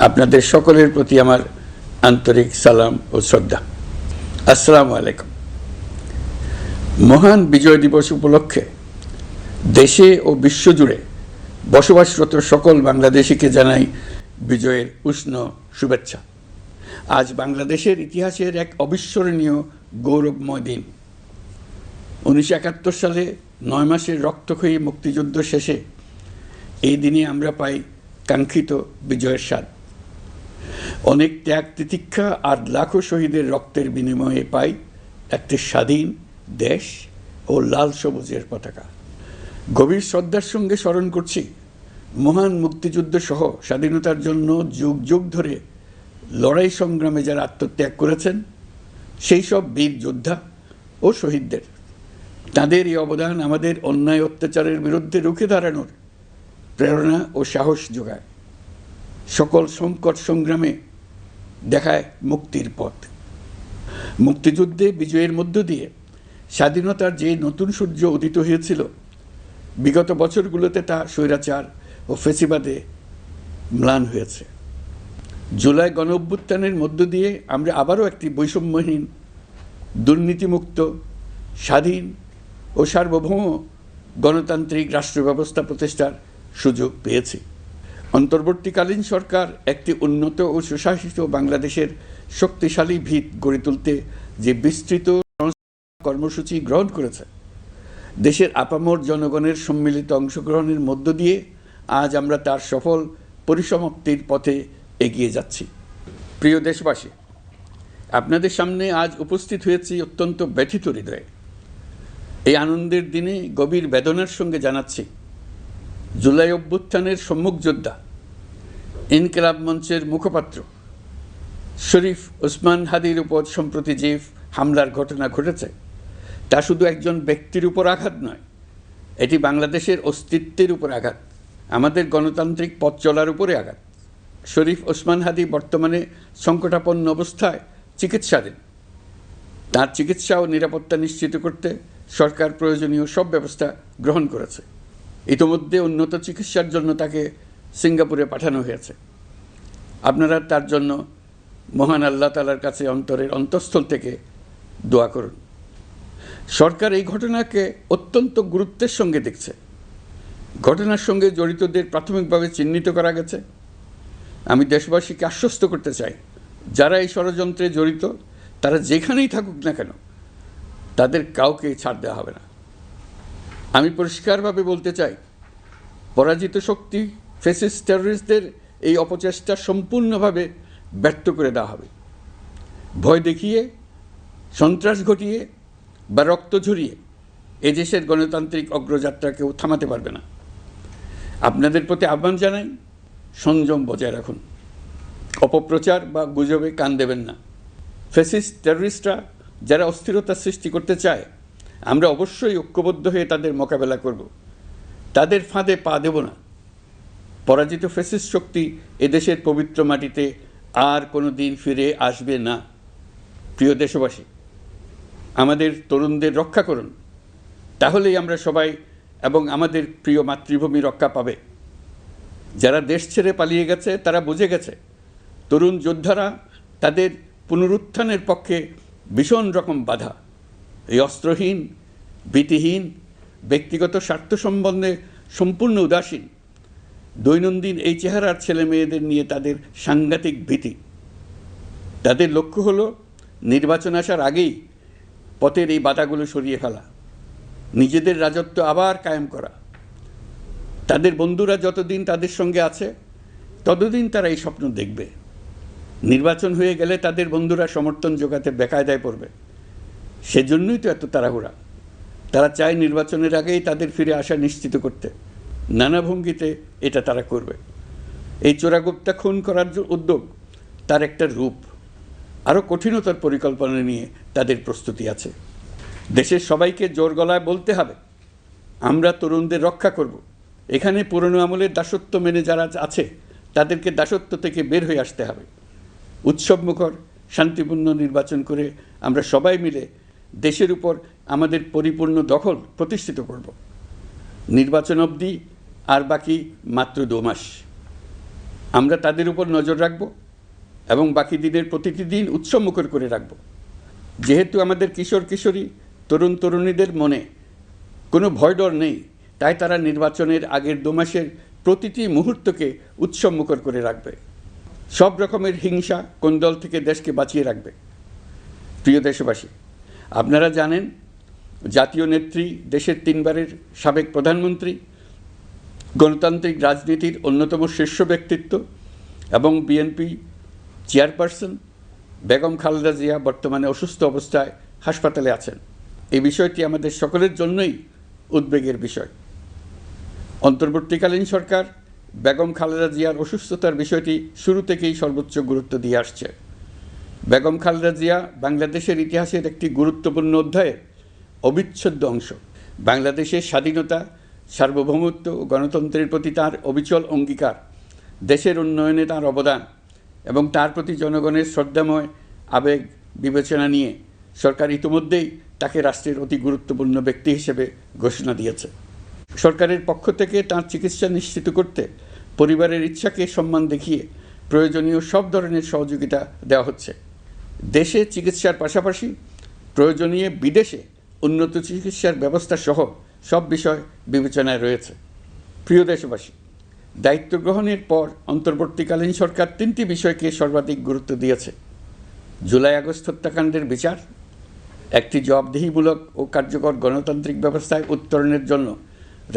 আপনাদের সকলের প্রতি আমার আন্তরিক সালাম ও শ্রদ্ধা। আসসালামু আলাইকুম। মহান বিজয় দিবস উপলক্ষে দেশে ও বিশ্বজুড়ে বসবাসরত সকল বাংলাদেশিকে জানাই বিজয়ের উষ্ণ শুভেচ্ছা। আজ বাংলাদেশের ইতিহাসের এক অবিস্মরণীয় গৌরবময় দিন। 1971 সালে 9 মাসের রক্তক্ষয়ী মুক্তিযুদ্ধ শেষে এই দিনে আমরা পাই কাঙ্ক্ষিত বিজয়ের স্বাদ। অনেক ত্যাগ তিতিক্ষা আর লাখো শহীদের রক্তের বিনিময়ে পাই একটি স্বাধীন দেশ ও লাল সবুজের পতাকা। গভীর শ্রদ্ধার সঙ্গে স্মরণ করছি মহান মুক্তিযুদ্ধ সহ স্বাধীনতার জন্য যুগ যুগ ধরে লড়াই সংগ্রামে যারা আত্মত্যাগ করেছেন সেই সব বীর যোদ্ধা ও শহীদদের। তাদের এই অবদান আমাদের অন্যায় অত্যাচারের বিরুদ্ধে রুখে দাঁড়ানোর প্রেরণা ও সাহস যোগায়। সকল সংকট সংগ্রামে দেখায় মুক্তির পথ। মুক্তিযুদ্ধে বিজয়ের মধ্য দিয়ে স্বাধীনতার যে নতুন সূর্য উদিত হয়েছিল, বিগত বছরগুলোতে তা স্বৈরাচার ও ফ্যাসিবাদে ম্লান হয়েছে। জুলাই গণ অভ্যুত্থানের মধ্য দিয়ে আমরা আবারও একটি বৈষম্যহীন, দুর্নীতিমুক্ত, স্বাধীন ও সার্বভৌম গণতান্ত্রিক রাষ্ট্র ব্যবস্থা প্রতিষ্ঠার সুযোগ পেয়েছি। অন্তর্বর্তীকালীন সরকার একটি উন্নত ও সুশাসিত বাংলাদেশের শক্তিশালী ভিত গড়ে তুলতে যে বিস্তৃত কর্মসূচি গ্রহণ করেছে, দেশের আপামর জনগণের সম্মিলিত অংশগ্রহণের মধ্য দিয়ে আজ আমরা তার সফল পরিসমাপ্তির পথে এগিয়ে যাচ্ছি। প্রিয় দেশবাসী, আপনাদের সামনে আজ উপস্থিত হয়েছি অত্যন্ত ব্যথিত হৃদয়ে। এই আনন্দের দিনে গভীর বেদনার সঙ্গে জানাচ্ছি, জুলাই অভ্যুত্থানের সম্মুখ যোদ্ধা, ইনকিলাব মঞ্চের মুখপাত্র শরীফ ওসমান হাদির উপর সম্প্রতি যে হামলার ঘটনা ঘটেছে, তা শুধু একজন ব্যক্তির উপর আঘাত নয়, এটি বাংলাদেশের অস্তিত্বের উপর আঘাত, আমাদের গণতান্ত্রিক পথ চলার উপরে আঘাত। শরীফ ওসমান হাদি বর্তমানে সংকটাপন্ন অবস্থায় চিকিৎসাধীন। তার চিকিৎসা ও নিরাপত্তা নিশ্চিত করতে সরকার প্রয়োজনীয় সব ব্যবস্থা গ্রহণ করেছে। ইতোমধ্যে উন্নত চিকিৎসার জন্য তাকে সিঙ্গাপুরে পাঠানো হয়েছে। আপনারা তার জন্য মহান আল্লাহ তাআলার কাছে অন্তরের অন্তঃস্থল থেকে দোয়া করুন। সরকার এই ঘটনাকে অত্যন্ত গুরুত্বের সঙ্গে দেখছে। ঘটনার সঙ্গে জড়িতদের প্রাথমিকভাবে চিহ্নিত করা গেছে। আমি দেশবাসীকে আশ্বস্ত করতে চাই, যারা এই ষড়যন্ত্রে জড়িত তারা যেখানেই থাকুক না কেন, তাদের কাউকে ছাড় দেওয়া হবে না। আমি পরিষ্কারভাবে বলতে চাই, পরাজিত শক্তি ফ্যাসিস্ট টেররিস্টদের এই অপচেষ্টা সম্পূর্ণভাবে ব্যর্থ করে দেওয়া হবে। ভয় দেখিয়ে, সন্ত্রাস ঘটিয়ে বা রক্ত ঝরিয়ে এদেশের গণতান্ত্রিক অগ্রযাত্রা কেউ থামাতে পারবে না। আপনাদের প্রতি আহ্বান জানাই, সংযম বজায় রাখুন, অপপ্রচার বা গুজবে কান দেবেন না। ফ্যাসিস্ট টেররিস্টরা যারা অস্থিরতা সৃষ্টি করতে চায়, আমরা অবশ্যই ঐক্যবদ্ধ হয়ে তাদের মোকাবেলা করব। তাদের ফাঁদে পা দেব না। পরাজিত ফ্যাসিস্ট শক্তি এদেশের পবিত্র মাটিতে আর কোনো দিন ফিরে আসবে না। প্রিয় দেশবাসী, আমাদের তরুণদের রক্ষা করুন, তাহলেই আমরা সবাই এবং আমাদের প্রিয় মাতৃভূমি রক্ষা পাবে। যারা দেশ ছেড়ে পালিয়ে গেছে তারা বুঝে গেছে, তরুণ যোদ্ধারা তাদের পুনরুত্থানের পক্ষে ভীষণ রকম বাধা। এই অস্ত্রহীন, ভীতিহীন, ব্যক্তিগত স্বার্থ সম্বন্ধে সম্পূর্ণ উদাসীন দৈনন্দিন এই চেহারার ছেলে মেয়েদের নিয়ে তাদের সাংঘাতিক ভীতি। তাদের লক্ষ্য হলো নির্বাচন আসার আগেই পথের এই বাধাগুলো সরিয়ে ফেলা, নিজেদের রাজত্ব আবার কায়েম করা। তাদের বন্ধুরা যতদিন তাদের সঙ্গে আছে ততদিন তারা এই স্বপ্ন দেখবে। নির্বাচন হয়ে গেলে তাদের বন্ধুরা সমর্থন জোগাতে বেকায়দায় পড়বে। সেজন্যই তো এত তাড়াহুড়া। তারা চায় নির্বাচনের আগেই তাদের ফিরে আসা নিশ্চিত করতে। নানা ভঙ্গিতে এটা তারা করবে। এই চোরাগুপ্তা খুন করার উদ্যোগ তার একটা রূপ। আরও কঠিনতর পরিকল্পনা নিয়ে তাদের প্রস্তুতি আছে। দেশের সবাইকে জোর গলায় বলতে হবে, আমরা তরুণদের রক্ষা করব। এখানে পুরনো আমলের দাসত্ব মেনে যারা আছে তাদেরকে দাসত্ব থেকে বের হয়ে আসতে হবে। উৎসবমুখর শান্তিপূর্ণ নির্বাচন করে আমরা সবাই মিলে দেশের উপর আমাদের পরিপূর্ণ দখল প্রতিষ্ঠিত করব। নির্বাচন অবধি আর বাকি মাত্র 2 মাস। আমরা তাদের উপর নজর রাখব এবং বাকি দিনের প্রতিটি দিন উৎসবমুখর করে রাখব। যেহেতু আমাদের কিশোর কিশোরী তরুণ তরুণীদের মনে কোনো ভয় ডর নেই, তাই তারা নির্বাচনের আগের 2 মাসের প্রতিটি মুহূর্তকে উৎসবমুখর করে রাখবে। সব রকমের হিংসা কোন্দল থেকে দেশকে বাঁচিয়ে রাখবে। প্রিয় দেশবাসী, আপনারা জানেন জাতীয় নেত্রী, দেশের 3 বারের সাবেক প্রধানমন্ত্রী, গণতান্ত্রিক রাজনীতির অন্যতম শীর্ষ ব্যক্তিত্ব এবং বিএনপি চেয়ারপারসন বেগম খালেদা জিয়া বর্তমানে অসুস্থ অবস্থায় হাসপাতালে আছেন। এই বিষয়টি আমাদের সকলের জন্যই উদ্বেগের বিষয়। অন্তর্বর্তীকালীন সরকার বেগম খালেদা জিয়ার অসুস্থতার বিষয়টি শুরু থেকেই সর্বোচ্চ গুরুত্ব দিয়ে আসছে। বেগম খালেদা জিয়া বাংলাদেশের ইতিহাসের একটি গুরুত্বপূর্ণ অধ্যায়ের অবিচ্ছেদ্য অংশ। বাংলাদেশের স্বাধীনতা, সার্বভৌমত্ব ও গণতন্ত্রের প্রতি তার অবিচল অঙ্গীকার, দেশের উন্নয়নে তার অবদান এবং তার প্রতি জনগণের শ্রদ্ধাময় আবেগ বিবেচনা নিয়ে সরকার ইতিমধ্যেই তাকে রাষ্ট্রের অতি গুরুত্বপূর্ণ ব্যক্তি হিসেবে ঘোষণা দিয়েছে। সরকারের পক্ষ থেকে তার চিকিৎসা নিশ্চিত করতে পরিবারের ইচ্ছাকে সম্মান দেখিয়ে প্রয়োজনীয় সব ধরনের সহযোগিতা দেওয়া হচ্ছে। দেশে চিকিৎসার পাশাপাশি প্রয়োজনীয় বিদেশে উন্নত চিকিৎসার ব্যবস্থা সহ সব বিষয় বিবেচনায় রয়েছে। প্রিয় দেশবাসী, দায়িত্ব গ্রহণের পর অন্তর্বর্তীকালীন সরকার 3টি বিষয়কে সর্বাধিক গুরুত্ব দিয়েছে: জুলাই আগস্ট হত্যাকাণ্ডের বিচার, একটি জবাবদিহিমূলক ও কার্যকর গণতান্ত্রিক ব্যবস্থায় উত্তরণের জন্য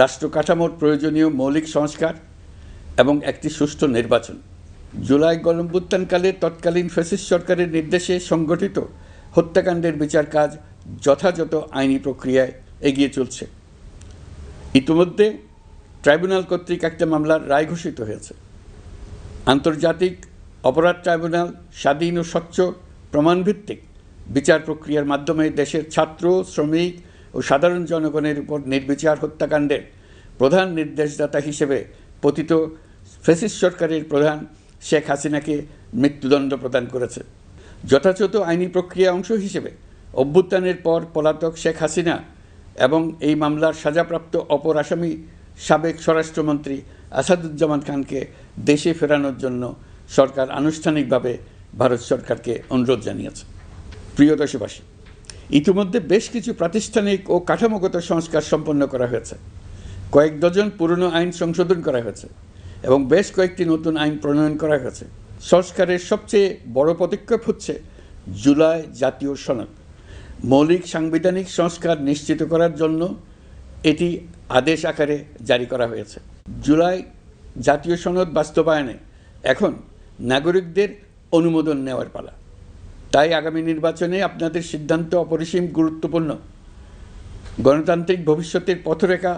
রাষ্ট্র কাঠামোর প্রয়োজনীয় মৌলিক সংস্কার এবং একটি সুষ্ঠু নির্বাচন। জুলাই গণঅভ্যুত্থানকালে তৎকালীন ফ্যাসিস্ট সরকারের নির্দেশে সংগঠিত হত্যাকাণ্ডের বিচার কাজ যথাযথ আইনি প্রক্রিয়ায় এগিয়ে চলছে। ইতিমধ্যে ট্রাইব্যুনাল কর্তৃক একটা মামলার রায় ঘোষিত হয়েছে। আন্তর্জাতিক অপরাধ ট্রাইব্যুনাল স্বাধীন ও স্বচ্ছ প্রমাণভিত্তিক বিচার প্রক্রিয়ার মাধ্যমে দেশের ছাত্র, শ্রমিক ও সাধারণ জনগণের উপর নির্বিচার হত্যাকাণ্ডের প্রধান নির্দেশদাতা হিসেবে পতিত ফ্যাসিস্ট সরকারের প্রধান শেখ হাসিনাকে মৃত্যুদণ্ড প্রদান করেছে। যথাযথ আইনি প্রক্রিয়া অংশ হিসেবে অভ্যুত্থানের পর পলাতক শেখ হাসিনা এবং এই মামলার সাজাপ্রাপ্ত অপর আসামি সাবেক স্বরাষ্ট্রমন্ত্রী আসাদুজ্জামান খানকে দেশে ফেরানোর জন্য সরকার আনুষ্ঠানিকভাবে ভারত সরকারকে অনুরোধ জানিয়েছে। প্রিয় দেশবাসী, ইতিমধ্যে বেশ কিছু প্রাতিষ্ঠানিক ও কাঠামোগত সংস্কার সম্পন্ন করা হয়েছে। কয়েক ডজন পুরনো আইন সংশোধন করা হয়েছে এবং বেশ কয়েকটি নতুন আইন প্রণয়ন করা হয়েছে। সংস্কারের সবচেয়ে বড় পদক্ষেপ হচ্ছে জুলাই জাতীয় সনদ। মৌলিক সাংবিধানিক সংস্কার নিশ্চিত করার জন্য এটি আদেশ আকারে জারি করা হয়েছে। জুলাই জাতীয় সনদ বাস্তবায়নে এখন নাগরিকদের অনুমোদন নেওয়ার পালা। তাই আগামী নির্বাচনে আপনাদের সিদ্ধান্ত অপরিসীম গুরুত্বপূর্ণ। গণতান্ত্রিক ভবিষ্যতের পথরেখা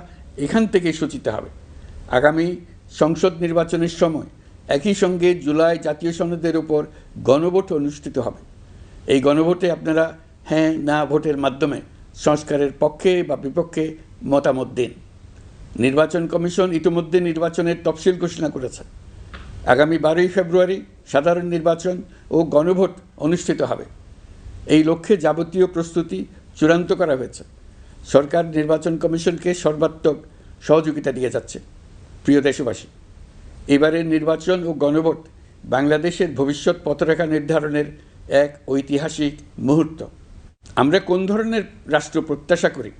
এখান থেকেই সূচিত হবে। আগামী সংসদ নির্বাচনের সময় একই সঙ্গে জুলাই জাতীয় সনদের উপর গণভোট অনুষ্ঠিত হবে। এই গণভোটে আপনারা হ্যাঁ না ভোটের মাধ্যমে সংস্কারের পক্ষে বা বিপক্ষে মতামত দিন। নির্বাচন কমিশন ইতিমধ্যে নির্বাচনের তফসিল ঘোষণা করেছে। আগামী 12ই ফেব্রুয়ারি সাধারণ নির্বাচন ও গণভোট অনুষ্ঠিত হবে। এই লক্ষ্যে যাবতীয় প্রস্তুতি চূড়ান্ত করা হয়েছে। সরকার নির্বাচন কমিশনকে সর্বাত্মক সহযোগিতা দিয়ে যাচ্ছে। প্রিয় দেশবাসী, এবারের নির্বাচন ও গণভোট বাংলাদেশের ভবিষ্যৎ পথরেখা নির্ধারণের এক ঐতিহাসিক মুহূর্ত। আমরা কোন ধরনের রাষ্ট্র প্রত্যাশা করি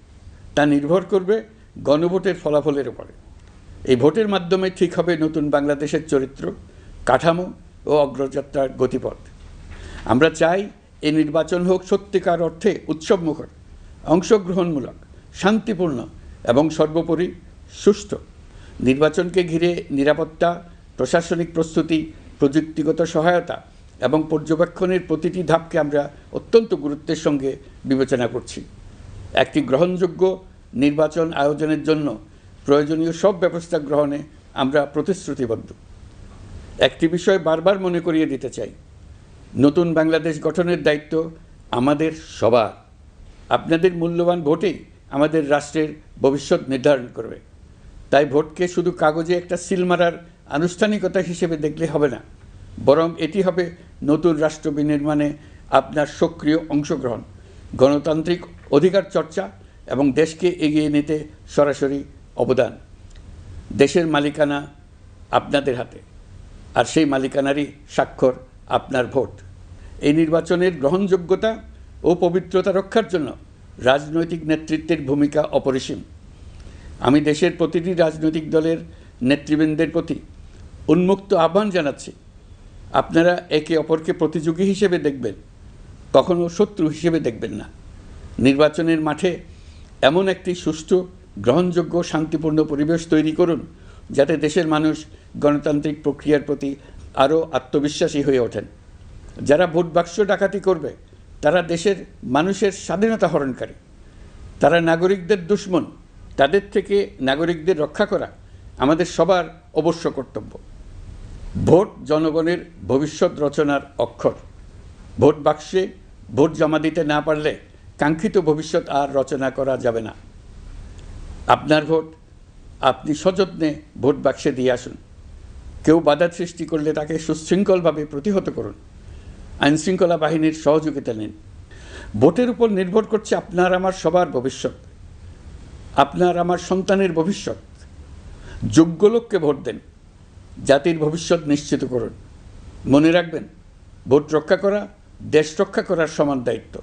তা নির্ভর করবে গণভোটের ফলাফলের উপরে। এই ভোটের মাধ্যমে ঠিক হবে নতুন বাংলাদেশের চরিত্র, কাঠামো ও অগ্রযাত্রার গতিপথ। আমরা চাই এই নির্বাচন হোক সত্যিকার অর্থে উৎসবমুখর, অংশগ্রহণমূলক, শান্তিপূর্ণ এবং সর্বোপরি সুষ্ঠু। নির্বাচনকে ঘিরে নিরাপত্তা, প্রশাসনিক প্রস্তুতি, প্রযুক্তিগত সহায়তা এবং পর্যবেক্ষণের প্রতিটি ধাপকে আমরা অত্যন্ত গুরুত্বের সঙ্গে বিবেচনা করছি। একটি গ্রহণযোগ্য নির্বাচন আয়োজনের জন্য প্রয়োজনীয় সব ব্যবস্থা গ্রহণে আমরা প্রতিশ্রুতিবদ্ধ। একটি বিষয় বারবার মনে করিয়ে দিতে চাই, নতুন বাংলাদেশ গঠনের দায়িত্ব আমাদের সবার। আপনাদের মূল্যবান ভোটেই আমাদের রাষ্ট্রের ভবিষ্যৎ নির্ধারণ করবে। তাই ভোটকে শুধু কাগজে একটা সিল মারার আনুষ্ঠানিকতা হিসেবে দেখলে হবে না, বরং এটি হবে নতুন রাষ্ট্র বিনির্মাণে আপনার সক্রিয় অংশগ্রহণ, গণতান্ত্রিক অধিকার চর্চা এবং দেশকে এগিয়ে নিতে সরাসরি অবদান। দেশের মালিকানা আপনাদের হাতে। আর সেই মালিকানারই স্বাক্ষর আপনার ভোট। এই নির্বাচনের গ্রহণযোগ্যতা ও পবিত্রতা রক্ষার জন্য রাজনৈতিক নেতৃত্বের ভূমিকা অপরিসীম। আমি দেশের প্রতিটি রাজনৈতিক দলের নেতৃবৃন্দের প্রতি উন্মুক্ত আহ্বান জানাচ্ছি, আপনারা একে অপরকে প্রতিযোগী হিসেবে দেখবেন, কখনো শত্রু হিসেবে দেখবেন না। নির্বাচনের মাঠে এমন একটি সুষ্ঠু, গ্রহণযোগ্য, শান্তিপূর্ণ পরিবেশ তৈরি করুন যাতে দেশের মানুষ গণতান্ত্রিক প্রক্রিয়ার প্রতি আরও আত্মবিশ্বাসী হয়ে ওঠেন। যারা ভোট বাক্স ডাকাতি করবে তারা দেশের মানুষের স্বাধীনতা হরণকারী, তারা নাগরিকদের দুশমন। তাদের থেকে নাগরিকদের রক্ষা করা আমাদের সবার অবশ্য কর্তব্য। ভোট জনগণের ভবিষ্যৎ রচনার অক্ষর। ভোট বাক্সে ভোট জমা দিতে না পারলে কাঙ্ক্ষিত ভবিষ্যৎ আর রচনা করা যাবে না। আপনার ভোট আপনি সযত্নে ভোট বাক্সে দিয়ে আসুন। কেউ বাধা সৃষ্টি করলে তাকে সুশৃঙ্খলভাবে প্রতিহত করুন। আইনশৃঙ্খলা বাহিনীর সহযোগিতা নিন। ভোটের উপর নির্ভর করছে আপনার আমার সবার ভবিষ্যৎ, আপনার আমার সন্তানের ভবিষ্যৎ। যোগ্য লোককে ভোট দেন, জাতির ভবিষ্যৎ নিশ্চিত করুন। মনে রাখবেন, ভোট রক্ষা করা দেশ রক্ষা করার সমান দায়িত্ব।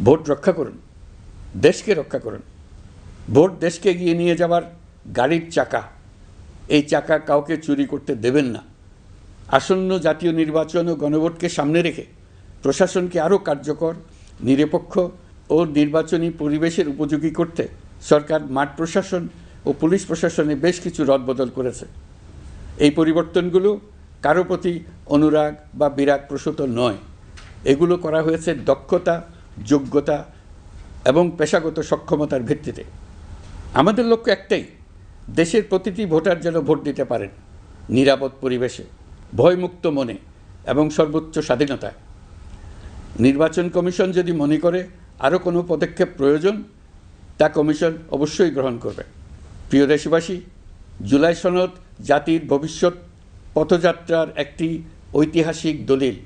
ভোট রক্ষা করুন, দেশকে রক্ষা করুন। ভোট দেশকে এগিয়ে নিয়ে যাওয়ার গাড়ির চাকা। এই চাকা কাউকে চুরি করতে দেবেন না। আসন্ন জাতীয় নির্বাচন ও গণভোটকে সামনে রেখে প্রশাসনকে আরও কার্যকর, নিরপেক্ষ ও নির্বাচনী পরিবেশের উপযোগী করতে সরকার মাঠ প্রশাসন ও পুলিশ প্রশাসনে বেশ কিছু রদবদল করেছে। এই পরিবর্তনগুলো কারো প্রতি অনুরাগ বা বিরাগ প্রসূত নয়। এগুলো করা হয়েছে দক্ষতা, যোগ্যতা এবং পেশাগত সক্ষমতার ভিত্তিতে। আমাদের লক্ষ্য একটাই, দেশের প্রতিটি ভোটার যেন ভোট দিতে পারেন নিরাপদ পরিবেশে, ভয়মুক্ত মনে এবং সর্বোচ্চ স্বাধীনতায়। নির্বাচন কমিশন যদি মনে করে আরও কোনো পদক্ষেপ প্রয়োজন, তা কমিশন অবশ্যই গ্রহণ করবে। প্রিয় দেশবাসী, জুলাই সনদ জাতির ভবিষ্যৎ পথযাত্রার একটি ঐতিহাসিক দলিল।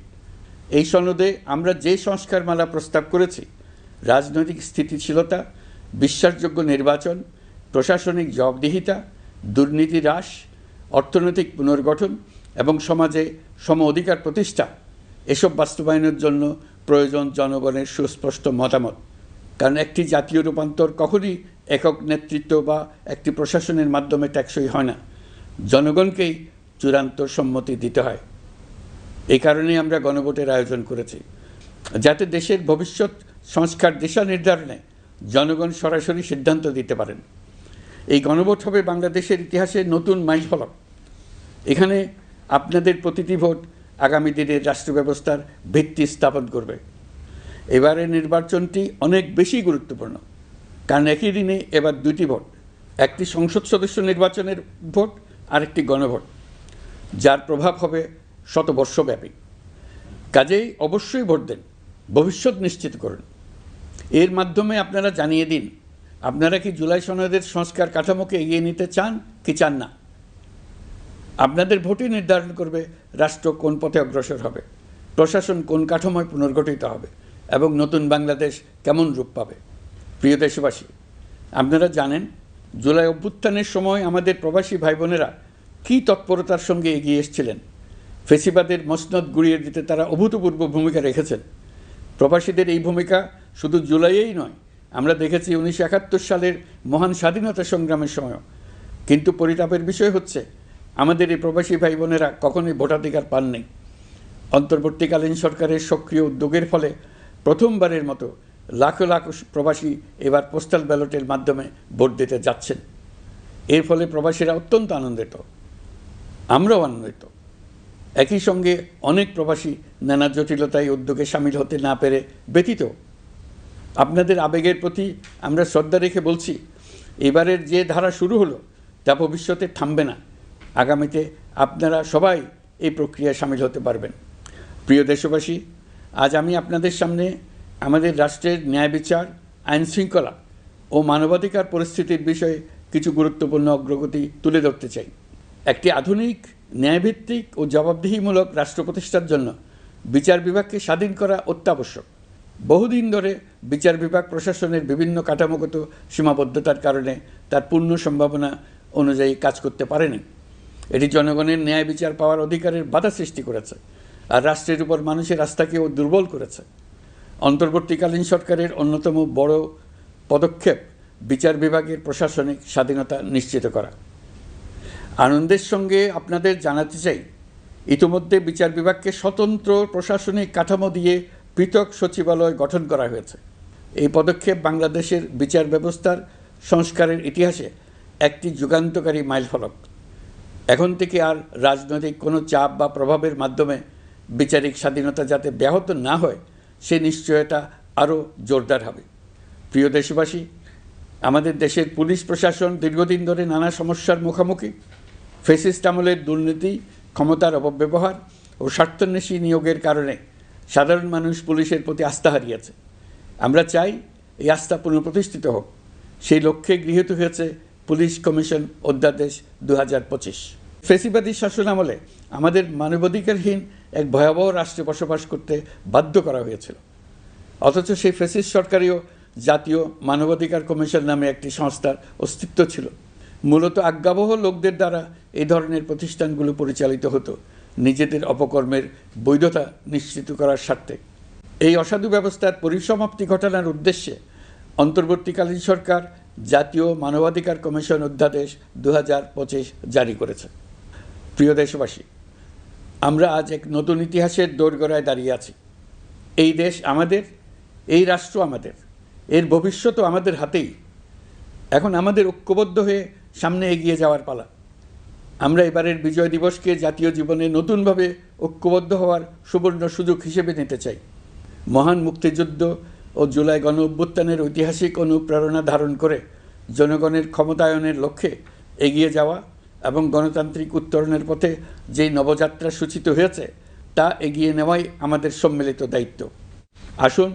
এই সনদে আমরা যে সংস্কারমালা প্রস্তাব করেছি, রাজনৈতিক স্থিতিশীলতা, বিশ্বাসযোগ্য নির্বাচন, প্রশাসনিক জবাবদিহিতা, দুর্নীতি হ্রাস, অর্থনৈতিক পুনর্গঠন এবং সমাজে সম অধিকার প্রতিষ্ঠা, এসব বাস্তবায়নের জন্য প্রয়োজন জনগণের সুস্পষ্ট মতামত। কারণ একটি জাতীয় রূপান্তর কখনই একক নেতৃত্ব বা একটি প্রশাসনের মাধ্যমে টেকসই হয় না। জনগণকেই চূড়ান্ত সম্মতি দিতে হয়। এই কারণেই আমরা গণভোটের আয়োজন করেছি, যাতে দেশের ভবিষ্যৎ সংস্কার দিশা নির্ধারণে জনগণ সরাসরি সিদ্ধান্ত দিতে পারেন। এই গণভোট হবে বাংলাদেশের ইতিহাসে নতুন মাইলফলক। এখানে আপনাদের প্রতিটি ভোট আগামী দিনের রাষ্ট্র ব্যবস্থার ভিত্তি স্থাপন করবে। এবারের নির্বাচনটি অনেক বেশি গুরুত্বপূর্ণ, কারণ একই দিনে এবার দুটি ভোট, একটি সংসদ সদস্য নির্বাচনের ভোট আর একটি গণভোট, যার প্রভাব হবে শতবর্ষব্যাপী। কাজেই অবশ্যই ভোট দেন, ভবিষ্যৎ নিশ্চিত করুন। এর মাধ্যমে আপনারা জানিয়ে দিন, আপনারা কি জুলাই সনদের সংস্কার কাঠামোকে এগিয়ে নিতে চান কি চান না। আপনাদের ভোটই নির্ধারণ করবে রাষ্ট্র কোন পথে অগ্রসর হবে, প্রশাসন কোন কাঠামোয় পুনর্গঠিত হবে এবং নতুন বাংলাদেশ কেমন রূপ পাবে। প্রিয় দেশবাসী, আপনারা জানেন জুলাই অভ্যুত্থানের সময় আমাদের প্রবাসী ভাই বোনেরা কী তৎপরতার সঙ্গে এগিয়ে এসেছিলেন। ফেসিবাদের মসনদ গুড়িয়ে দিতে তারা অভূতপূর্ব ভূমিকা রেখেছেন। প্রবাসীদের এই ভূমিকা শুধু জুলাইয়েই নয়, আমরা দেখেছি 1971 সালের মহান স্বাধীনতা সংগ্রামের সময়ও। কিন্তু পরিতাপের বিষয় হচ্ছে, আমাদের এই প্রবাসী ভাই বোনেরা কখনোই ভোটাধিকার পাননি। অন্তর্বর্তীকালীন সরকারের সক্রিয় উদ্যোগের ফলে প্রথমবারের মতো লাখো লাখো প্রবাসী এবার পোস্টাল ব্যালটের মাধ্যমে ভোট দিতে যাচ্ছেন। এর ফলে প্রবাসীরা অত্যন্ত আনন্দিত, আমরাও আনন্দিত। একই সঙ্গে অনেক প্রবাসী নানা জটিলতায় উদ্যোগে সামিল হতে না পেরে ব্যথিত। আপনাদের আবেগের প্রতি আমরা শ্রদ্ধা রেখে বলছি, এবারের যে ধারা শুরু হলো তা ভবিষ্যতে থামবে না। আগামীতে আপনারা সবাই এই প্রক্রিয়ায় সামিল হতে পারবেন। প্রিয় দেশবাসী, আজ আমি আপনাদের সামনে আমাদের রাষ্ট্রের ন্যায় বিচার, আইন শৃঙ্খলা ও মানবাধিকার পরিস্থিতির বিষয়ে কিছু গুরুত্বপূর্ণ অগ্রগতি তুলে ধরতে চাই। একটি আধুনিক, ন্যায়ভিত্তিক ও জবাবদিহিমূলক রাষ্ট্র প্রতিষ্ঠার জন্য বিচার বিভাগকে স্বাধীন করা অত্যাবশ্যক। বহুদিন ধরে বিচার বিভাগ প্রশাসনের বিভিন্ন কাঠামোগত সীমাবদ্ধতার কারণে তার পূর্ণ সম্ভাবনা অনুযায়ী কাজ করতে পারেনি। এটি জনগণের ন্যায় বিচার পাওয়ার অধিকারের বাধা সৃষ্টি করেছে আর রাষ্ট্রের উপর মানুষের আস্থাকেও দুর্বল করেছে। অন্তর্বর্তীকালীন সরকারের অন্যতম বড় পদক্ষেপ বিচার বিভাগের প্রশাসনিক স্বাধীনতা নিশ্চিত করা। আনন্দের সঙ্গে আপনাদের জানাতে চাই, ইতিমধ্যে বিচার বিভাগকে স্বতন্ত্র প্রশাসনিক কাঠামো দিয়ে পৃথক সচিবালয় গঠন করা হয়েছে। এই পদক্ষেপ বাংলাদেশের বিচার ব্যবস্থার সংস্কারের ইতিহাসে একটি যুগান্তকারী মাইলফলক। এখন থেকে আর রাজনৈতিক কোনো চাপ বা প্রভাবের মাধ্যমে বিচারিক স্বাধীনতা যাতে ব্যাহত না হয় সে নিশ্চয়তা আরও জোরদার হবে। প্রিয় দেশবাসী, আমাদের দেশের পুলিশ প্রশাসন দীর্ঘদিন ধরে নানা সমস্যার মুখোমুখি। ফ্যাসিস্ট আমলের দুর্নীতি, ক্ষমতার অপব্যবহার ও স্বার্থান্বেষী নিয়োগের কারণে সাধারণ মানুষ পুলিশের প্রতি আস্থা হারিয়েছে। আমরা চাই এই আস্থা পুনঃপ্রতিষ্ঠিত হোক। সেই লক্ষ্যে গৃহীত হয়েছে পুলিশ কমিশন অধ্যাদেশ 2025। ফ্যাসিবাদী শাসনামলে আমাদের মানবাধিকারহীন এক ভয়াবহ রাষ্ট্রে বসবাস করতে বাধ্য করা হয়েছিল। অথচ সেই ফ্যাসিস্ট সরকারেও জাতীয় মানবাধিকার কমিশন নামে একটি সংস্থার অস্তিত্ব ছিল। মূলত আজ্ঞাবহ লোকদের দ্বারা এই ধরনের প্রতিষ্ঠানগুলো পরিচালিত হতো নিজেদের অপকর্মের বৈধতা নিশ্চিত করার স্বার্থে। এই অসাধু ব্যবস্থার পরিসমাপ্তি ঘটানোর উদ্দেশ্যে অন্তর্বর্তীকালীন সরকার জাতীয় মানবাধিকার কমিশন অধ্যাদেশ 2025 জারি করেছে। প্রিয় দেশবাসী, আমরা আজ এক নতুন ইতিহাসের দোরগোড়ায় দাঁড়িয়ে আছি। এই দেশ আমাদের, এই রাষ্ট্র আমাদের, এর ভবিষ্যৎও আমাদের হাতেই। এখন আমাদের ঐক্যবদ্ধ হয়ে সামনে এগিয়ে যাওয়ার পালা। আমরা এবারের বিজয় দিবসকে জাতীয় জীবনে নতুনভাবে ঐক্যবদ্ধ হওয়ার সুবর্ণ সুযোগ হিসেবে নিতে চাই। মহান মুক্তিযুদ্ধ ও জুলাই গণ অভ্যুত্থানের ঐতিহাসিক অনুপ্রেরণা ধারণ করে জনগণের ক্ষমতায়নের লক্ষ্যে এগিয়ে যাওয়া এবং গণতান্ত্রিক উত্তরণের পথে যেই নবযাত্রা সূচিত হয়েছে তা এগিয়ে নেওয়াই আমাদের সম্মিলিত দায়িত্ব। আসুন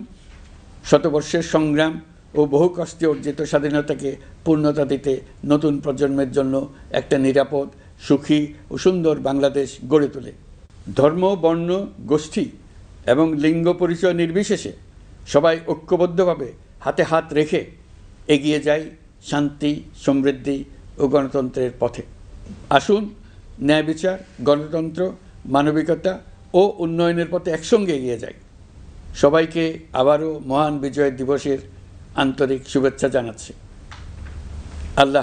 শতবর্ষের সংগ্রাম ও বহু কষ্টে অর্জিত স্বাধীনতাকে পূর্ণতা দিতে নতুন প্রজন্মের জন্য একটা নিরাপদ, সুখী ও সুন্দর বাংলাদেশ গড়ে তোলে। ধর্ম, বর্ণ, গোষ্ঠী এবং লিঙ্গ পরিচয় নির্বিশেষে সবাই ঐক্যবদ্ধভাবে হাতে হাত রেখে এগিয়ে যাই শান্তি, সমৃদ্ধি ও গণতন্ত্রের পথে। আসুন ন্যায় বিচার, গণতন্ত্র, মানবিকতা ও উন্নয়নের পথে একসঙ্গে এগিয়ে যাই। সবাইকে আবারও মহান বিজয় দিবসের আন্তরিক শুভেচ্ছা জানাচ্ছি। আল্লাহ।